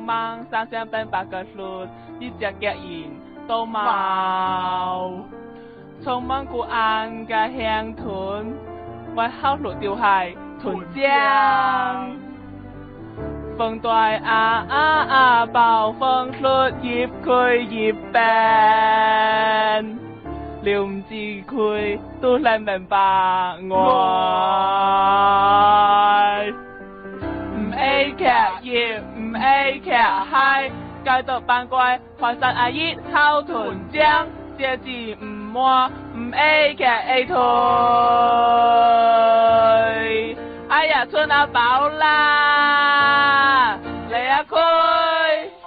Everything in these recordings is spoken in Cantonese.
茫茫，三聲奔八個slu，一隻腳印都冇。從蒙古岸嘅鄉屯，我考慮就係屯江。風對暴風slu葉佢葉病。了唔知佢都能明白我，唔 A 劇業唔 A 劇係繼續扮鬼，淮山阿姨後屯江，這字唔摸唔 A 劇 A 退，哎呀春啊飽啦，嚟啊佢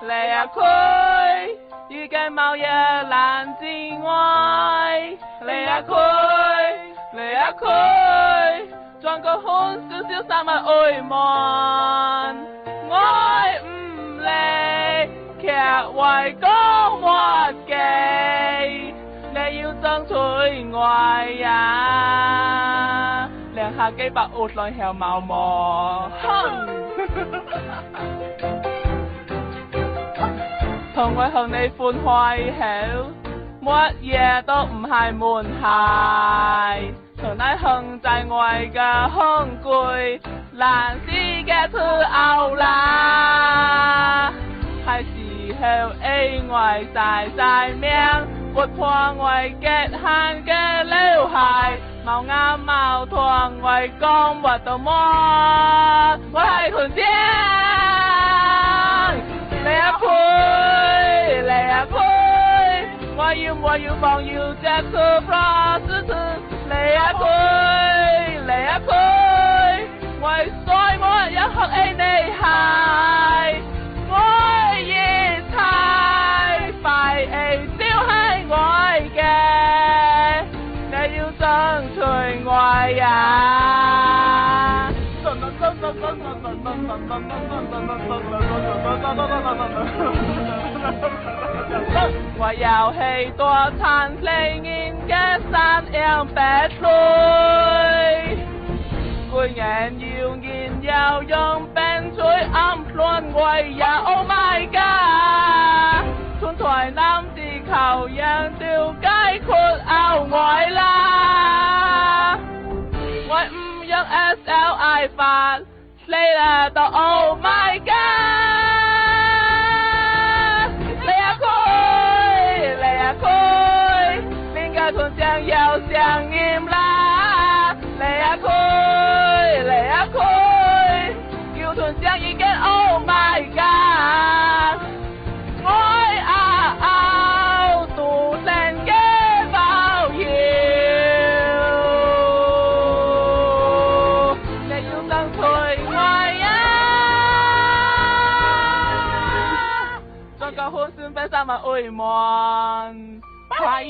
嚟啊佢。預計冇嘢難之外，嚟啊佢，嚟啊佢，裝個歡少少三日愛悶，愛唔嚟，劇為講滑稽，你要爭取愛呀，兩下幾百屋內向毛毛，哼！同我向你歡開口，乜嘢都唔係門鞋，同你控制我嘅空攰，難死嘅脫歐啦，係時候 A 我晒晒命，活破我極限嘅劉海，冇啱冇錯我講乜都冇，我係屯江，你阿妹。嚟啊佢，我要放要隻兔 plus 嚟啊佢，嚟啊佢，我衰我一刻 A 你係，我熱太快 A 燒係我嘅，你要爭取我呀。我遊戲多殘離現嘅山羊白水，居然要現又用冰水暗亂我呀 Oh my god， 春台南地球人就解決拗外啦，我唔用 SLI 法，你啦都 Oh my god。屯江又上演啦，嚟啊佢，嚟啊佢，叫屯江已經 Oh my god， 愛獨成嘅爆笑，你要爭取愛呀，再個歡算俾三萬愛萬，快！